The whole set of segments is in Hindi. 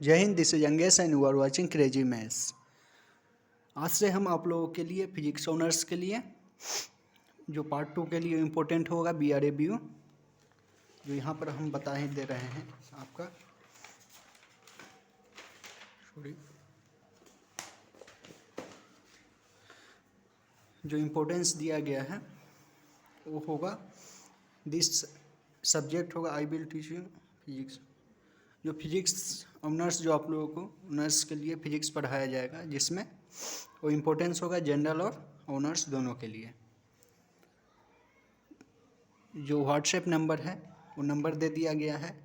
जय Hind, this is Yangesh and you are watching crazy maths. आज से हम आप लोगों के लिए फिजिक्स ऑनर्स के लिए जो पार्ट 2 के लिए इम्पोर्टेंट होगा BRABU, जो यहाँ पर हम बता ही दे रहे हैं आपका। सॉरी, जो इम्पोर्टेंस दिया गया है वो होगा, दिस सब्जेक्ट होगा I will teach you physics. जो फिजिक्स ऑनर्स जो आप लोगों को ऑनर्स के लिए फिजिक्स पढ़ाया जाएगा, जिसमें वो इम्पोर्टेंस होगा जनरल और ऑनर्स दोनों के लिए। जो व्हाट्सएप नंबर है वो नंबर दे दिया गया है,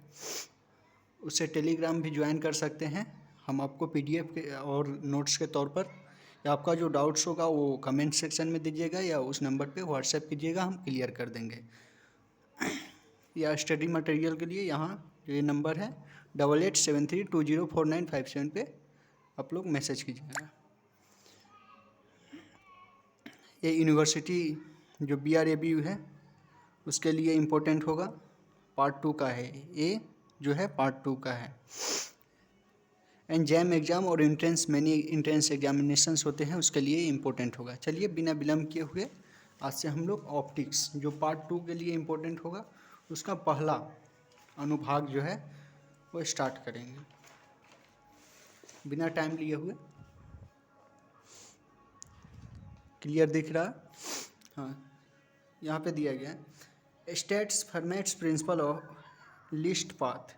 उससे टेलीग्राम भी ज्वाइन कर सकते हैं। हम आपको PDF के और नोट्स के तौर पर, या आपका जो डाउट्स होगा वो कमेंट सेक्शन में दीजिएगा या उस नंबर पे व्हाट्सएप कीजिएगा, हम क्लियर कर देंगे। या स्टडी मटेरियल के लिए यहाँ ये नंबर है 8873204957 पे आप लोग मैसेज कीजिएगा। ये यूनिवर्सिटी जो BRABU है उसके लिए इम्पोर्टेंट होगा, पार्ट 2 का है ये, जो है पार्ट 2 का है। एंड जैम एग्ज़ाम और मैनी इंट्रेंस एग्जामिनेशंस होते हैं, उसके लिए इम्पोर्टेंट होगा। चलिए बिना विलम्ब किए हुए आज से हम लोग ऑप्टिक्स जो पार्ट 2 के लिए इम्पोर्टेंट होगा उसका पहला अनुभाग जो है वो स्टार्ट करेंगे बिना टाइम लिए हुए। क्लियर दिख रहा है? हाँ, यहाँ पे दिया गया है states Fermat's principle of least path,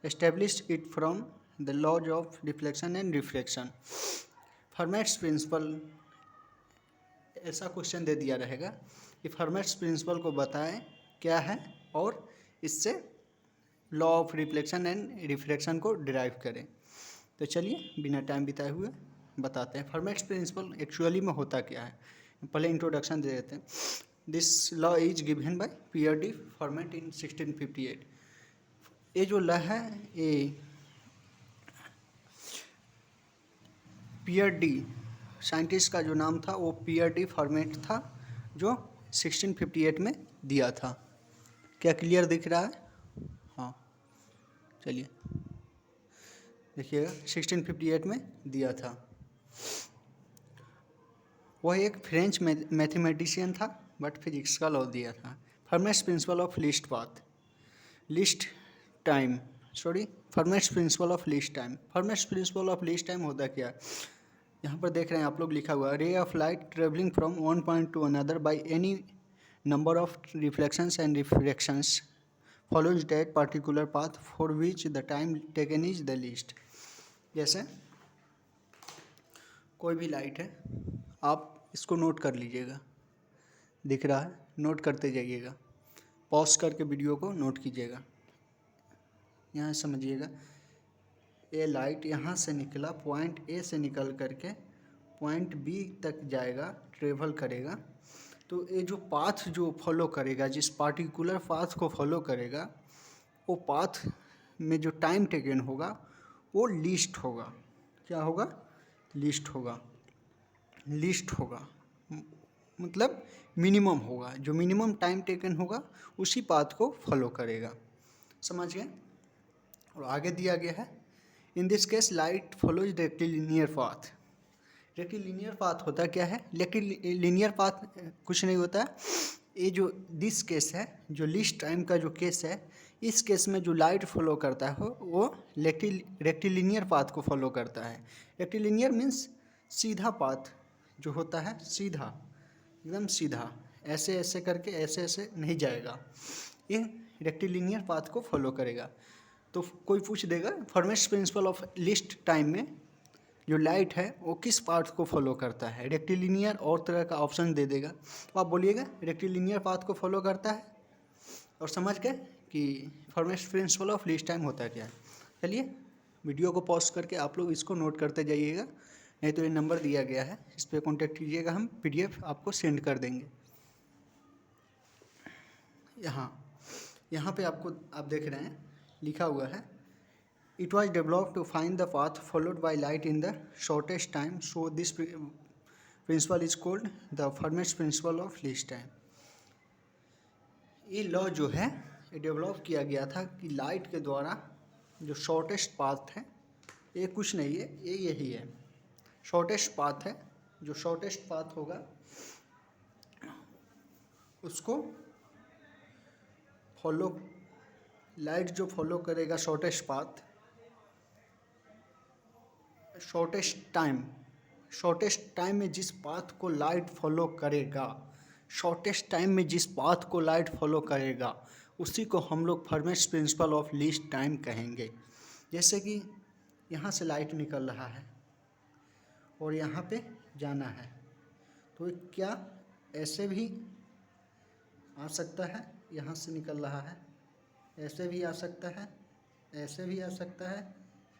establish it from the laws of reflection and refraction. Fermat's principle, ऐसा क्वेश्चन दे दिया रहेगा कि फर्मेट्स प्रिंसिपल को बताएं क्या है और इससे law of reflection and refraction को डिराइव करें। तो चलिए बिना टाइम बिताए हुए बताते हैं फर्मेट्स प्रिंसिपल एक्चुअली में होता क्या है। पहले इंट्रोडक्शन दे देते हैं। This law is given bye Pierre de Fermat इन 1658। ये जो लॉ है ये Pierre de, साइंटिस्ट का जो नाम था वो Pierre de Fermat था, जो 1658 में दिया था। क्या क्लियर दिख रहा है? हाँ, चलिए देखिएगा 1658 में दिया था। वह एक फ्रेंच मैथमेटिशियन था, बट फिजिक्स का लॉ दिया था। Formats principle of least path, least time, sorry formats principle of least time. Formats principle of least time होता क्या है? यहाँ पर देख रहे हैं आप लोग, लिखा हुआ है ray of light travelling from one point to another by any number of reflections and refractions follows that particular path for which the time taken is the least। जैसे कोई भी लाइट है, आप इसको नोट कर लीजिएगा, दिख रहा है, नोट करते जाइएगा, पॉज करके वीडियो को नोट कीजिएगा। यहाँ समझिएगा, ये लाइट यहाँ से निकला, पॉइंट A से निकल करके पॉइंट B तक जाएगा, ट्रेवल करेगा। तो ये जो पाथ जो फॉलो करेगा, जिस पार्टिकुलर पाथ को फॉलो करेगा, वो पाथ में जो टाइम टेकन होगा वो लीस्ट होगा। क्या होगा? लीस्ट होगा। लीस्ट होगा मतलब मिनिमम होगा, जो मिनिमम टाइम टेकन होगा उसी पाथ को फॉलो करेगा। समझ गए? और आगे दिया गया है in this case light follows rectilinear path. Rectilinear path होता क्या है? रेक्टिलिनियर पाथ कुछ नहीं होता है, ये जो दिस केस है, जो लीस्ट टाइम का जो केस है, इस केस में जो लाइट फॉलो करता है वो रेक्टिलिनियर पाथ को फॉलो करता है। रेक्टिलिनियर मीन्स सीधा पाथ जो होता है, सीधा, एकदम सीधा, ऐसे ऐसे करके ऐसे ऐसे नहीं जाएगा, ये रेक्टिलिनियर पाथ को फॉलो करेगा। तो कोई पूछ देगा formats principle of least time में जो लाइट है वो किस पाथ को फॉलो करता है? रेक्टिलिनियर और तरह का ऑप्शन दे देगा, तो आप बोलिएगा रेक्टिलिनियर पाथ को फॉलो करता है। और समझ गए कि Fermat's principle of least time होता है क्या है। चलिए वीडियो को पॉज करके आप लोग इसको नोट करते जाइएगा, नहीं तो ये नंबर दिया गया है, इस पर कॉन्टेक्ट कीजिएगा, हम PDF आपको सेंड कर देंगे। यहाँ पे आपको, आप देख रहे हैं लिखा हुआ है It was developed to find the path followed by light in the shortest time, so this principle is called the Fermat's principle of least time। ये लॉ जो है ये डेवलप किया गया था कि लाइट के द्वारा जो शॉर्टेस्ट पाथ है ये कुछ नहीं है, ये यही है, शॉर्टेस्ट पाथ है। जो शॉर्टेस्ट पाथ होगा उसको फॉलो, लाइट जो फॉलो करेगा शॉर्टेस्ट पाथ, शॉर्टेस्ट टाइम में जिस पाथ को लाइट फॉलो करेगा, शॉर्टेस्ट टाइम में जिस पाथ को लाइट फॉलो करेगा उसी को हम लोग फर्मेस प्रिंसिपल ऑफ लीस्ट टाइम कहेंगे। जैसे कि यहाँ से लाइट निकल रहा है और यहाँ पे जाना है, तो क्या ऐसे भी आ सकता है, यहाँ से निकल रहा है, ऐसे भी आ सकता है, ऐसे भी आ सकता है,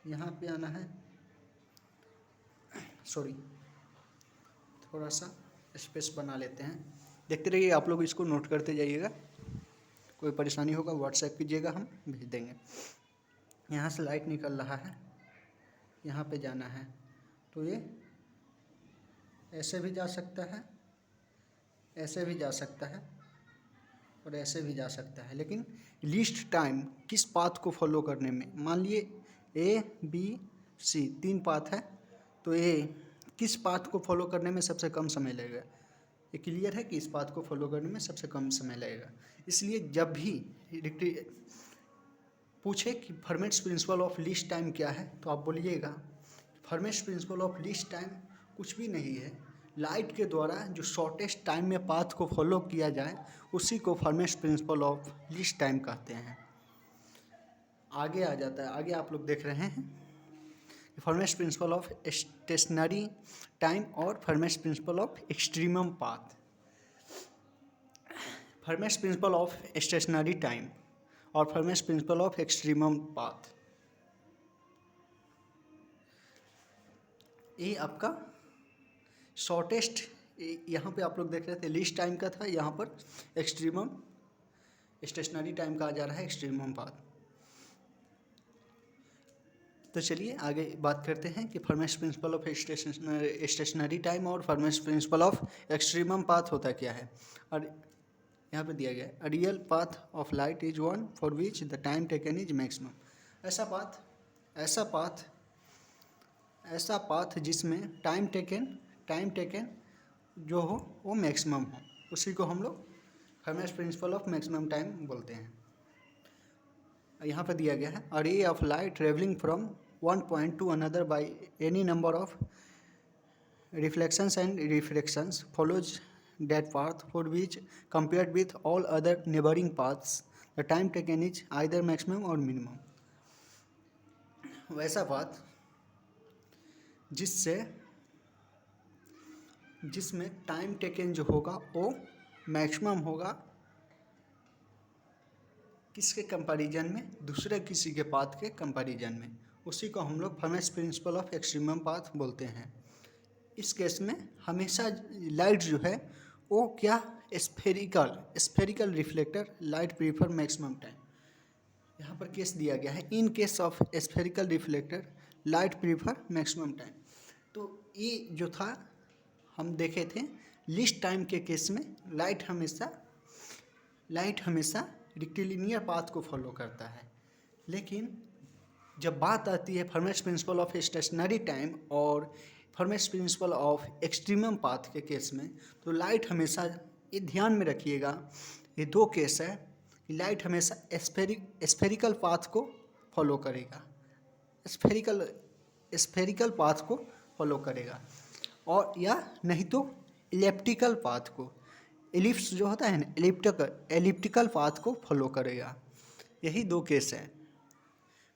यहाँ पे आना है, सॉरी थोड़ा सा स्पेस बना लेते हैं। देखते रहिए, आप लोग इसको नोट करते जाइएगा, कोई परेशानी होगा व्हाट्सएप कीजिएगा, हम भेज देंगे। यहाँ से लाइट निकल रहा है, यहाँ पे जाना है, तो ये ऐसे भी जा सकता है, ऐसे भी जा सकता है और ऐसे भी जा सकता है। लेकिन लीस्ट टाइम किस पाथ को फॉलो करने में, मान लिए ए बी सी 3 पाथ है, तो ए किस पाथ को फॉलो करने में सबसे कम समय लगेगा, ये क्लियर है कि इस पाथ को फॉलो करने में सबसे कम समय लगेगा। इसलिए जब भी पूछे कि Fermat's principle of least time क्या है, तो आप बोलिएगा formats principle of least time कुछ भी नहीं है, लाइट के द्वारा जो शॉर्टेस्ट टाइम में पाथ को फॉलो किया जाए उसी को formats principle of least time कहते हैं। आगे आ जाता है, आगे आप लोग देख रहे हैं Fermat's principle of stationary time और Fermat's principle of extremum path. Fermat's principle of stationary time और Fermat's principle of extremum path, ये आपका शॉर्टेस्ट, यहाँ पे आप लोग देख रहे थे लीस्ट टाइम का था, यहाँ पर एक्सट्रीमम स्टेशनरी टाइम का आ जा रहा है एक्सट्रीमम पाथ। तो चलिए आगे बात करते हैं कि Fermat's principle of stationary time और Fermat's principle of extremum path होता क्या है। और यहाँ पे दिया गया है, a real path of light is one for which the time taken is maximum. ऐसा पाथ जिसमें टाइम टेकन जो हो वो मैक्सिमम हो, उसी को हम लोग Fermat's principle of maximum time बोलते हैं। यहाँ पर दिया गया है, a ray of light travelling from one point to another by any number of reflections and refractions follows that path for which compared with all other neighboring paths the time taken is either maximum or minimum। वैसा पाथ जिसमें टाइम टेकन जो होगा वो मैक्सिमम होगा, किसके कंपैरिजन में, दूसरे किसी के पाथ के कंपैरिजन में, उसी को हम लोग Fermat's principle of extremum path बोलते हैं। इस केस में हमेशा लाइट जो है वो क्या, spherical reflector light prefer maximum time, यहाँ पर केस दिया गया है, in case of spherical reflector light prefer maximum time. तो ये जो था हम देखे थे लीस्ट टाइम के केस में लाइट हमेशा रेक्टिलिनियर पाथ को फॉलो करता है। लेकिन जब बात आती है Fermat's principle of stationary time और Fermat's principle of extremum path के केस में, तो लाइट हमेशा, ये ध्यान में रखिएगा, ये 2 केस है कि लाइट हमेशा स्फेरिकल पाथ को फॉलो करेगा, स्फेरिकल पाथ को फॉलो करेगा, और या नहीं तो इलिप्टिकल पाथ को, एलिप्स जो होता है ना, एलिप्टिकल पाथ को फॉलो करेगा। यही 2 केस है।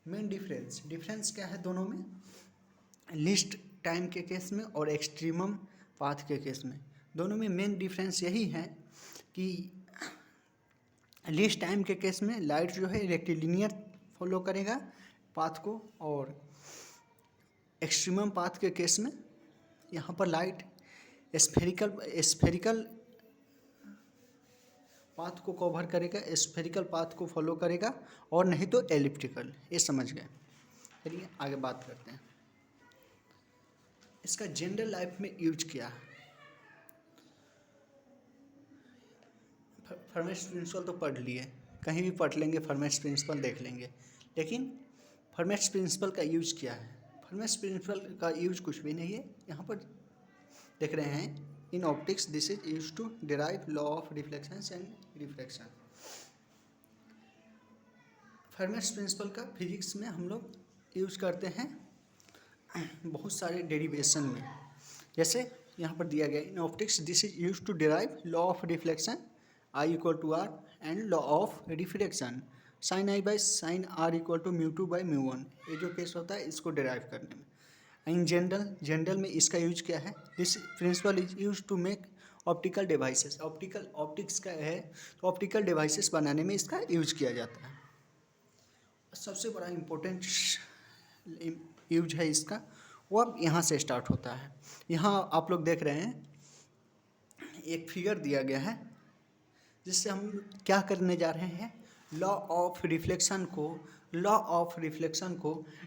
मेन डिफरेंस क्या है दोनों में, लिस्ट टाइम के केस में और एक्सट्रीमम पाथ के केस में, दोनों में मेन डिफरेंस यही है कि लिस्ट टाइम के केस में लाइट जो है रेक्टिलिनियर फॉलो करेगा पाथ को, और एक्सट्रीमम पाथ के केस में यहाँ पर लाइट स्फेरिकल पाथ को कवर करेगा, स्फेरिकल पाथ को फॉलो करेगा, और नहीं तो एलिप्टिकल। ये समझ गए। चलिए आगे बात करते हैं, इसका जनरल लाइफ में यूज किया है। फर्मेट्स प्रिंसिपल तो पढ़ लिए, कहीं भी पढ़ लेंगे, फर्मेट्स प्रिंसिपल देख लेंगे, लेकिन फर्मेट्स प्रिंसिपल का यूज क्या है, फर्मेस प्रिंसिपल का यूज कुछ भी नहीं है। यहाँ पर देख रहे हैं, in optics this is use to derive law of reflection and refraction. Fermat's principle का फिजिक्स में हम लोग यूज करते हैं बहुत सारे डेरिवेशन में। जैसे यहाँ पर दिया गया, in optics this is use to derive law of reflection I equal to R and law of refraction sine I by sine R equal to mu two by mu one. ये जो केस होता है इसको डिराइव करने में। इन जनरल में इसका यूज क्या है, this principle is use to make optical devices. Optics का है तो ऑप्टिकल डिवाइसेस बनाने में इसका यूज किया जाता है। सबसे बड़ा इम्पोर्टेंट यूज है इसका, वो अब यहाँ से स्टार्ट होता है। यहाँ आप लोग देख रहे हैं एक फिगर दिया गया है, जिससे हम क्या करने जा रहे हैं, लॉ ऑफ रिफ्लेक्शन को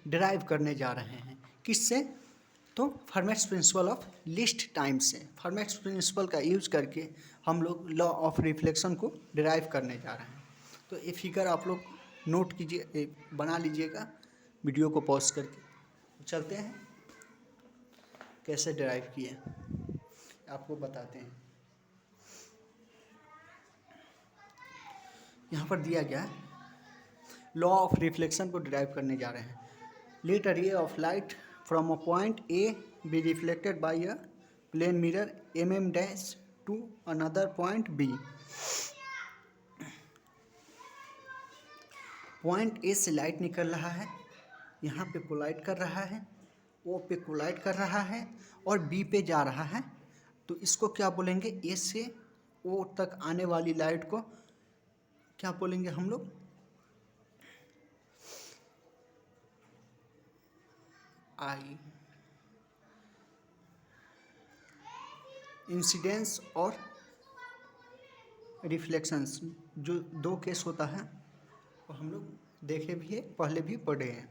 डिराइव करने जा रहे हैं। किससे, तो फर्मेस प्रिंसिपल ऑफ लीस्ट टाइम से। फर्मेस प्रिंसिपल का यूज करके हम लोग लॉ ऑफ रिफ्लेक्शन को डिराइव करने जा रहे हैं। तो ये फिगर आप लोग नोट कीजिए, बना लीजिएगा वीडियो को पॉज करके। चलते हैं कैसे डिराइव किए आपको बताते हैं। यहाँ पर दिया गया है, लॉ ऑफ रिफ्लेक्शन को डिराइव करने जा रहे हैं। Let a ray of light from a point A B reflected by a plane mirror mm dash to another point B. Point A से लाइट निकल रहा है, यहाँ पे कोलाइड कर रहा है, ओ पे कोलाइड कर रहा है और बी पे जा रहा है। तो इसको क्या बोलेंगे, ए से ओ तक आने वाली लाइट को क्या बोलेंगे हम लोग, आई। इंसिडेंस और रिफ्लेक्शंस जो दो केस होता है वो हम लोग देखे भी है, पहले भी पढ़े हैं।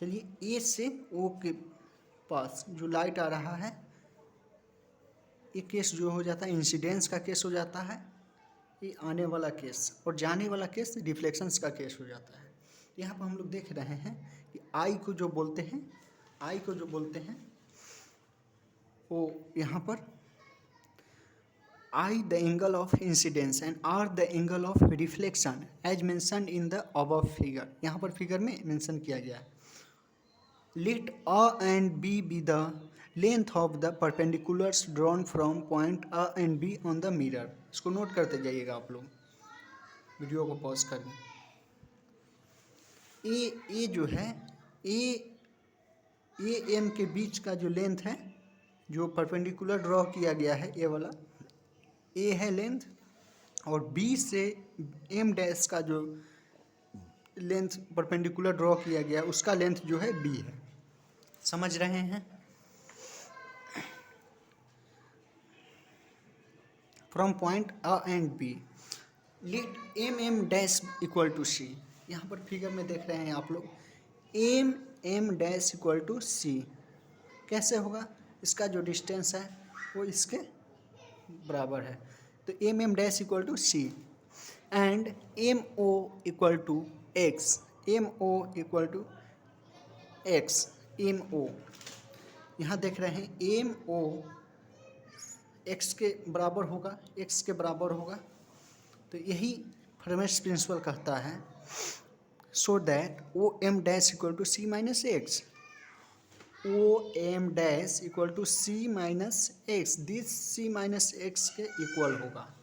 चलिए, ए से ओ के पास जो लाइट आ रहा है, ये केस जो हो जाता है इंसिडेंस का केस हो जाता है, ये आने वाला केस, और जाने वाला केस रिफ्लेक्शंस का केस हो जाता है। यहाँ पर हम लोग देख रहे हैं कि आई को जो बोलते हैं वो यहाँ पर I the angle of incidence and R the angle of reflection as mentioned in the above figure। यहाँ पर फिगर में मेंशन किया गया है। Let A and B be the length of the perpendiculars drawn from point A and B on the mirror। इसको नोट करते जाइएगा आप लोग, वीडियो को पॉज करें। ए जो है, ए एम के बीच का जो लेंथ है, जो परपेंडिकुलर ड्रॉ किया गया है, ये वाला ए है लेंथ, और बी से एम डैश का जो लेंथ परपेंडिकुलर ड्रॉ किया गया है, उसका लेंथ जो है बी है। समझ रहे हैं? From point A and B let M dash equal to C. यहाँ पर फिगर में देख रहे हैं आप लोग, M dash equal to C. कैसे होगा, इसका जो डिस्टेंस है वो इसके बराबर है, तो M dash equal to c and M O equal to x. M O equal to x, M O यहाँ देख रहे हैं, एम ओ एक्स के बराबर होगा, तो यही फर्मेस प्रिंसिपल कहता है, so that O M dash equal to c minus x. O M dash equal to c minus x, this c minus x के इक्वल होगा।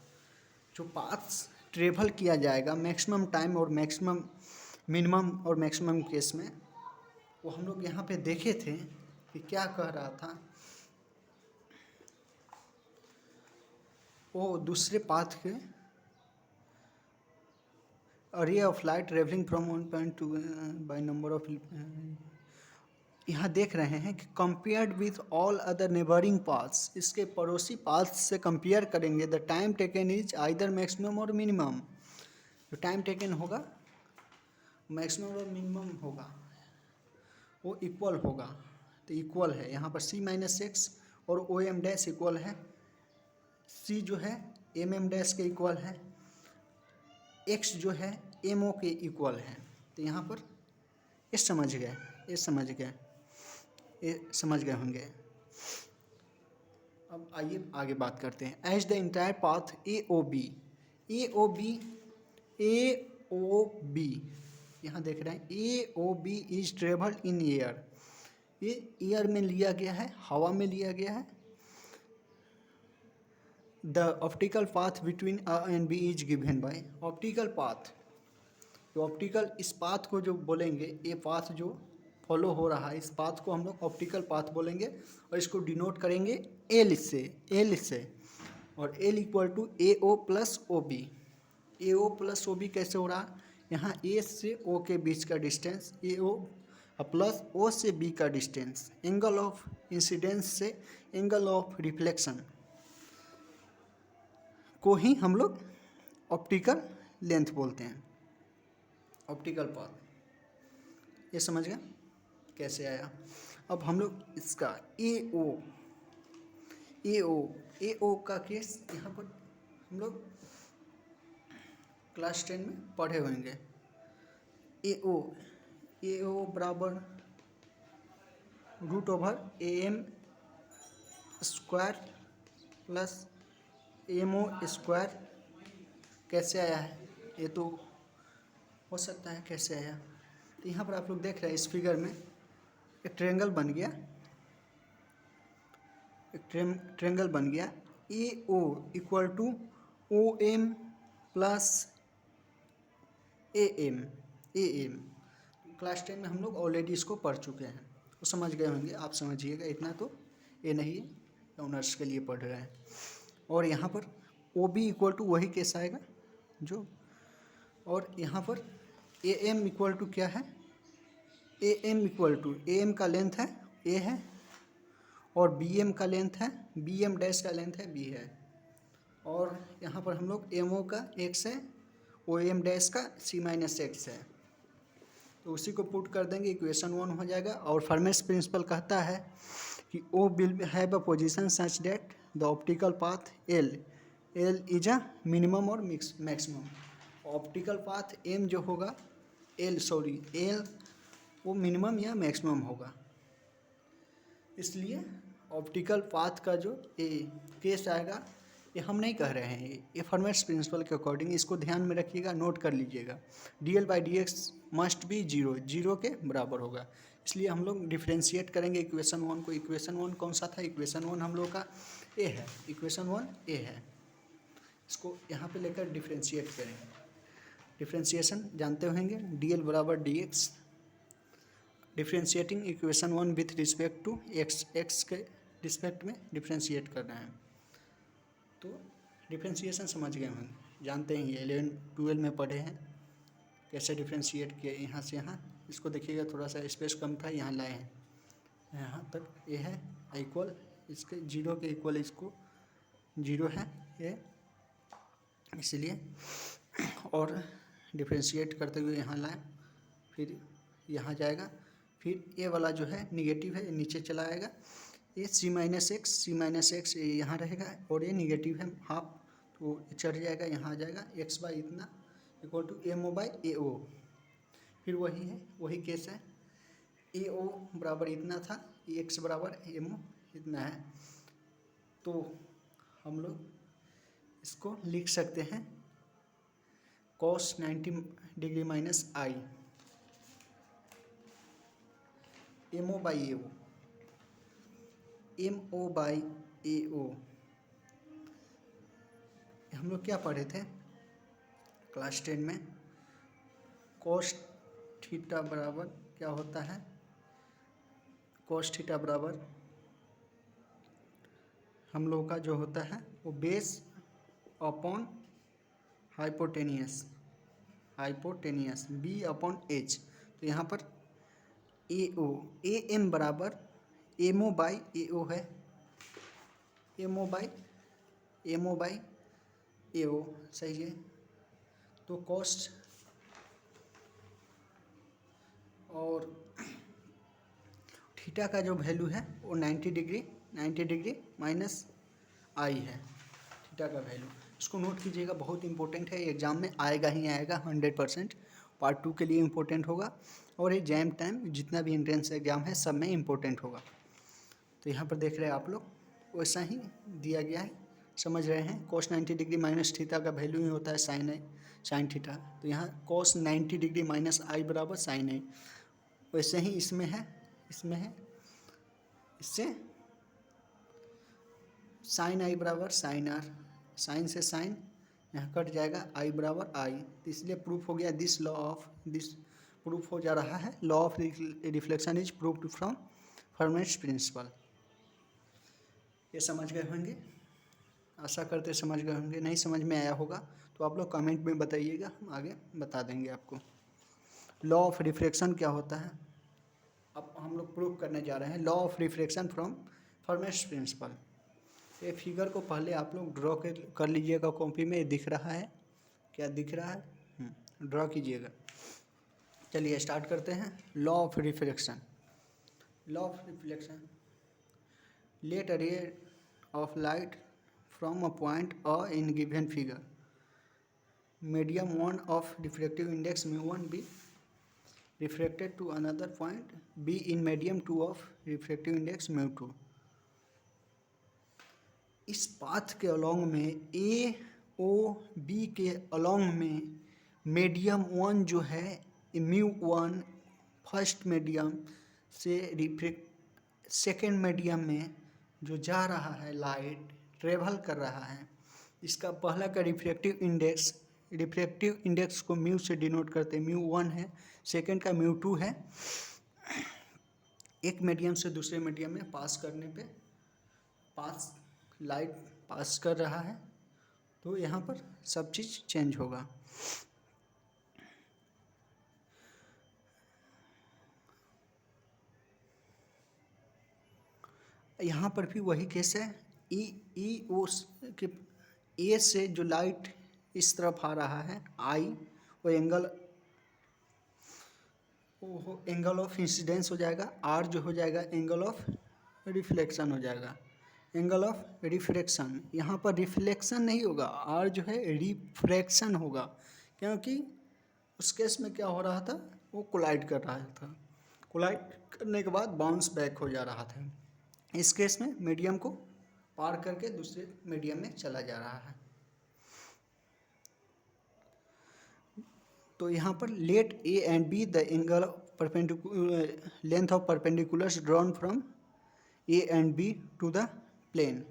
जो पाथ्स ट्रेवल किया जाएगा मैक्सिमम टाइम और मिनिमम और मैक्सिमम केस में, वो हम लोग यहाँ पे देखे थे कि क्या कह रहा था, वो दूसरे पाथ के रे of light travelling from one point to by number of, यहाँ देख रहे हैं कि compared with all other neighbouring paths, इसके पड़ोसी पाथ्स से कंपेयर करेंगे, the time taken is either maximum और मिनिमम। जो टाइम टेकन होगा, मैक्सिमम और मिनिमम होगा, वो इक्वल होगा। तो इक्वल है यहाँ पर सी माइनस एक्स और ओ एम डैश इक्वल है, सी जो है एम डैश के इक्वल है, एक्स जो है एम ओ के इक्वल है। तो यहाँ पर ये समझ गए। ये समझ गए होंगे। अब आइए आगे बात करते हैं। As the entire path A O B, A O B, A O B, यहाँ देख रहे हैं A O B is travel in air, ये एयर में लिया गया है, हवा में लिया गया है। The optical path between A and B is given by, optical path, तो ऑप्टिकल इस पाथ को जो बोलेंगे, ये पाथ जो फॉलो हो रहा है, इस पाथ को हम लोग ऑप्टिकल पाथ बोलेंगे और इसको डिनोट करेंगे एल से, एल से। और L equal to A O plus O B, A O plus O B कैसे हो रहा, यहाँ ए से ओ के बीच का डिस्टेंस ए ओ प्लस ओ से बी का डिस्टेंस, एंगल ऑफ इंसिडेंस से एंगल ऑफ रिफ्लेक्शन को ही हम लोग ऑप्टिकल लेंथ बोलते हैं, ऑप्टिकल पाथ। ये समझ गए कैसे आया। अब हम लोग इसका ए ओ, ए ओ, ए ओ का केस यहाँ पर हम लोग क्लास 10 में पढ़े होंगे। ए ओ, ए ओ बराबर root over A M square plus M O square. कैसे आया है ये तो हो सकता है कैसे आया, तो यहाँ पर आप लोग देख रहे हैं इस फिगर में एक ट्रायंगल बन गया, एक ट्रायंगल बन गया। A O equal to O M plus A M, A M. Class 10 में हम लोग ऑलरेडी इसको पढ़ चुके हैं, तो समझ गए होंगे, आप समझिएगा, इतना तो ये नहीं है, ऑनर्स के लिए पढ़ रहे हैं। और यहाँ पर ओ बी इक्वल टू वही केस आएगा जो, और यहाँ पर ए एम इक्वल टू क्या है, A M equal to, A M का लेंथ है ए है, और बी एम का लेंथ है, बी एम डैश का लेंथ है बी है, और यहाँ पर हम लोग एम ओ का एक्स है, ओ एम डैश का सी माइनस एक्स है, तो उसी को पुट कर देंगे, इक्वेशन 1 हो जाएगा। और फर्मेस प्रिंसिपल कहता है कि O will have a position such that the optical path L, L is a minimum और मैक्सिमम। ऑप्टिकल पाथ एम जो होगा, एल सॉरी एल, वो मिनिमम या मैक्सिमम होगा, इसलिए ऑप्टिकल पाथ का जो ए केस आएगा, ये हम नहीं कह रहे हैं, ये फॉर्मेट्स प्रिंसिपल के अकॉर्डिंग, इसको ध्यान में रखिएगा, नोट कर लीजिएगा। D L by D x must be zero, zero के बराबर होगा, इसलिए हम लोग डिफ्रेंशिएट करेंगे इक्वेशन 1 को। इक्वेशन 1 कौन सा था, इक्वेशन 1 हम लोग का ए है, इक्वेशन 1 ए है, इसको यहाँ पे लेकर डिफ्रेंशिएट करेंगे। डिफ्रेंशिएशन जानते होंगे, डी एल बराबर d x, differentiating equation 1 with respect to x, x के रिस्पेक्ट में डिफ्रेंशिएट कर रहे हैं, तो डिफ्रेंशिएशन समझ गए होंगे, जानते हैं, 11 12 में पढ़े हैं कैसे डिफ्रेंशिएट किए, यहाँ से यहाँ। इसको देखिएगा थोड़ा सा स्पेस कम था, यहाँ लाए हैं, यहाँ तक ये है इक्वल, इसके जीरो के इक्वल, इसको जीरो है ये, इसलिए, और डिफ्रेंशिएट करते हुए यहाँ लाए, फिर यहाँ जाएगा, फिर ये वाला जो है निगेटिव है, नीचे चला आएगा, ये सी माइनस एक्स यहाँ रहेगा, और ये निगेटिव है हाफ, तो चढ़ जाएगा, यहाँ आ जाएगा एक्स बाई इतना equal to M O by A O, फिर वही है, वही केस है, ए ओ बराबर इतना था, एक्स बराबर एम ओ इतना है, तो हम लोग इसको लिख सकते हैं cos 90 degree minus I, M O by A O, M O by A O. हम लोग क्या पढ़े थे क्लास 10 में, cos थीटा बराबर क्या होता है, cos थीटा बराबर हम लोग का जो होता है वो base upon hypotenuse, hypotenuse B upon H, तो यहाँ पर ए ओ, ए एम बराबर M O by A O है, एम ओ बाई ए ओ, सही है। तो कॉस्ट और थीटा का जो वैल्यू है वो 90 डिग्री माइनस आई है थीटा का वैल्यू, इसको नोट कीजिएगा, बहुत इंपॉर्टेंट है, एग्जाम में आएगा ही आएगा 100%। पार्ट 2 के लिए इम्पोर्टेंट होगा, और ये जैम टाइम जितना भी एंट्रेंस एग्जाम है सब में इम्पोर्टेंट होगा। तो यहाँ पर देख रहे हैं आप लोग, वैसा ही दिया गया है, समझ रहे हैं। cos 90 डिग्री माइनस थीटा का वैल्यू ही होता है साइन थीटा, तो यहाँ cos 90 डिग्री माइनस आई बराबर साइन आई। वैसे ही इसमें है इससे साइन आई बराबर साइन आर, साइन से साइन यहाँ कट जाएगा, आई बराबर आई। तो इसलिए प्रूफ हो गया, दिस प्रूफ हो जा रहा है, law of reflection is proved from Fermat's principle. ये समझ गए होंगे, आशा करते समझ गए होंगे। नहीं समझ में आया होगा तो आप लोग कमेंट में बताइएगा, हम आगे बता देंगे आपको। लॉ ऑफ रिफ्लेक्शन क्या होता है अब हम लोग प्रूव करने जा रहे हैं, law of reflection from Fermat's principle. ये फिगर को पहले आप लोग ड्रॉ कर लीजिएगा कॉपी में, दिख रहा है क्या, दिख रहा है, ड्रॉ कीजिएगा। चलिए स्टार्ट करते हैं। Law of reflection, let a ray of light from a point A in given figure, medium 1 of refractive index μ1 be refracted to another point B in medium 2 of refractive index μ2। इस पाथ के अलॉन्ग में ए ओ बी के अलॉन्ग में मीडियम 1 जो है μ1 फर्स्ट मीडियम से सेकेंड मीडियम में जो जा रहा है, लाइट ट्रेवल कर रहा है, इसका पहला का रिफ्रैक्टिव इंडेक्स को म्यू से डिनोट करते हैं, μ1 है, सेकेंड का μ2 है। एक मीडियम से दूसरे मीडियम में पास करने पे लाइट पास कर रहा है, तो यहाँ पर सब चीज़ चेंज होगा। यहाँ पर भी वही केस है, ई ओ के ए से जो लाइट इस तरफ आ रहा है, आई वो एंगल ऑफ इंसिडेंस हो जाएगा, आर जो हो जाएगा एंगल ऑफ रिफ्लेक्शन हो जाएगा, एंगल ऑफ रिफ्रैक्शन। यहाँ पर रिफ्लेक्शन नहीं होगा, आर जो है रिफ्रैक्शन होगा, क्योंकि उस केस में क्या हो रहा था, वो कोलाइड कर रहा था, कोलाइड करने के बाद बाउंस बैक हो जा रहा था। इस केस में मीडियम को पार करके दूसरे मीडियम में चला जा रहा है। तो यहाँ पर let A and B the angle length of perpendiculars drawn from A and B to the plane.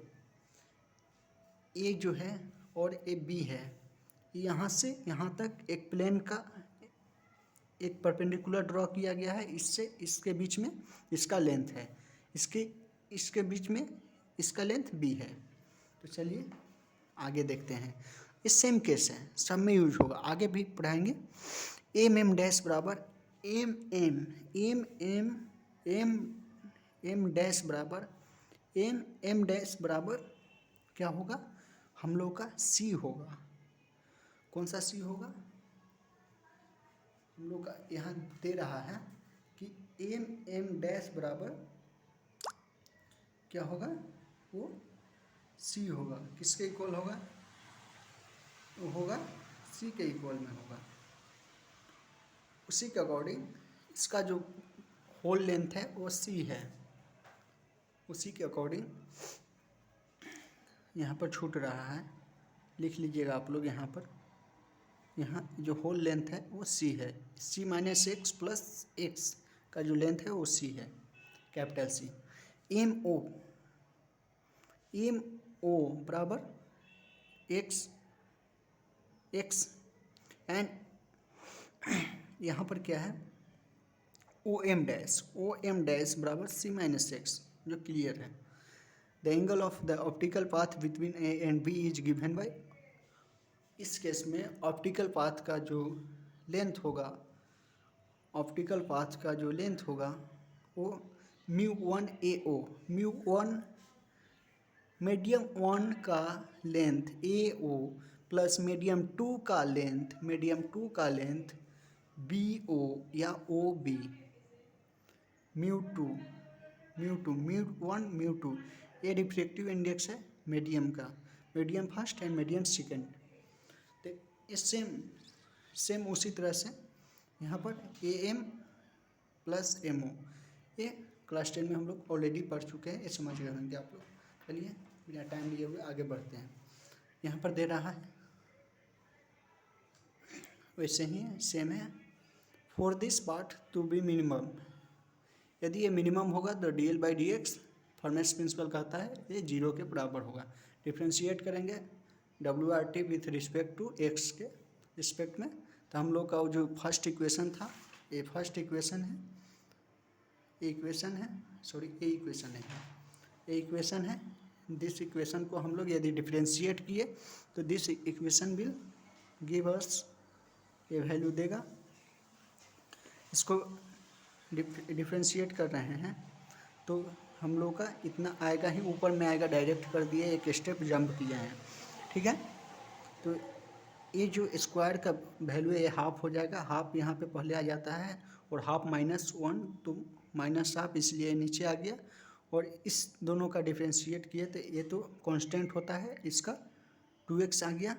A जो है और ए बी है, यहाँ से यहाँ तक एक प्लेन का एक परपेंडिकुलर ड्रॉ किया गया है, इससे इसके बीच में इसका लेंथ है, इसके बीच में इसका लेंथ बी है। तो चलिए आगे देखते हैं, ये सेम केस है, सब में यूज होगा, आगे भी पढ़ाएंगे। एम एम डैश बराबर एम डैश बराबर एम डैश बराबर क्या होगा, हम लोग का सी होगा। कौन सा सी होगा, हम लोग का यहाँ दे रहा है कि एम डैश बराबर क्या होगा, वो सी होगा, किसके इक्वल होगा, वो होगा सी के इक्वल में होगा। उसी के अकॉर्डिंग इसका जो होल लेंथ है वो सी है, उसी के अकॉर्डिंग यहाँ पर छूट रहा है, लिख लीजिएगा आप लोग। यहाँ जो होल लेंथ है वो सी है, सी माइनस एक्स प्लस एक्स का जो लेंथ है वो सी है, कैपिटल सी। एम ओ बराबर एक्स एंड यहाँ पर क्या है, ओ एम डैश बराबर सी माइनस एक्स, जो क्लियर है। The angle of the optical path between A and B is given by, इस केस में ऑप्टिकल पाथ का जो लेंथ होगा, वो μ1 AO, μ1 मीडियम 1 का लेंथ AO प्लस मीडियम 2 का लेंथ BO या OB, μ1 μ2, ये रिफ्रैक्टिव इंडेक्स है मीडियम का, medium first and medium second. तो सेम उसी तरह से यहाँ पर AM प्लस MO, ये क्लास 10 में हम लोग ऑलरेडी पढ़ चुके हैं, ये समझ गए होंगे आप लोग। चलिए बिना टाइम लिए हुए आगे बढ़ते हैं। यहाँ पर दे रहा है वैसे ही सेम है, for this part to be minimum, यदि ये मिनिमम होगा तो dl/dx फॉर्मेस प्रिंसिपल कहता है ये 0 के बराबर होगा। डिफ्रेंशिएट करेंगे WRT with respect to x के रिस्पेक्ट में, तो हम लोग का जो फर्स्ट इक्वेशन था, ये फर्स्ट इक्वेशन है, ये इक्वेशन है, सॉरी ये इक्वेशन है, ये इक्वेशन है। दिस इक्वेशन को हम लोग यदि डिफ्रेंशिएट किए तो this equation will give us, ये वैल्यू देगा। इसको डिफ्रेंशिएट कर रहे हैं तो हम लोग का इतना आएगा ही, ऊपर में आएगा, डायरेक्ट कर दिए, एक स्टेप जंप किया है, ठीक है। तो ये जो स्क्वायर का वैल्यू है ये हाफ हो जाएगा, हाफ यहाँ पे पहले आ जाता है और हाफ -1 तो -हाफ, इसलिए नीचे आ गया। और इस दोनों का डिफ्रेंशिएट किए तो ये तो कांस्टेंट होता है, इसका 2x आ गया,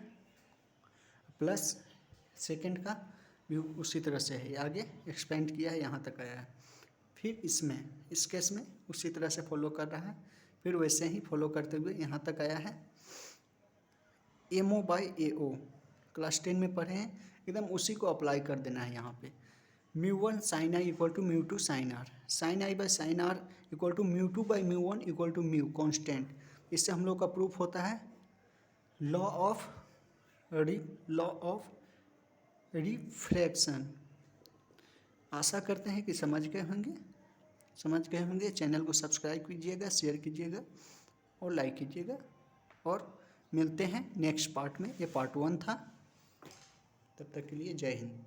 प्लस सेकंड का भी उसी तरह से है, आगे एक्सपेंड किया है, यहाँ तक आया है। फिर इसमें इस केस में उसी तरह से फॉलो कर रहा है, फिर वैसे ही फॉलो करते हुए यहाँ तक आया है। MO/AO क्लास 10 में पढ़े हैं, एकदम उसी को अप्लाई कर देना है यहाँ पे। μ1 sin i = μ2 sin r, sin i/sin r = μ2/μ1 = μ constant. इससे हम लोग का प्रूफ होता है लॉ ऑफ रिफ्रैक्शन। आशा करते हैं कि समझ गए होंगे। चैनल को सब्सक्राइब कीजिएगा, शेयर कीजिएगा और लाइक कीजिएगा, और मिलते हैं नेक्स्ट पार्ट में। ये पार्ट 1 था, तब तक के लिए जय हिंद।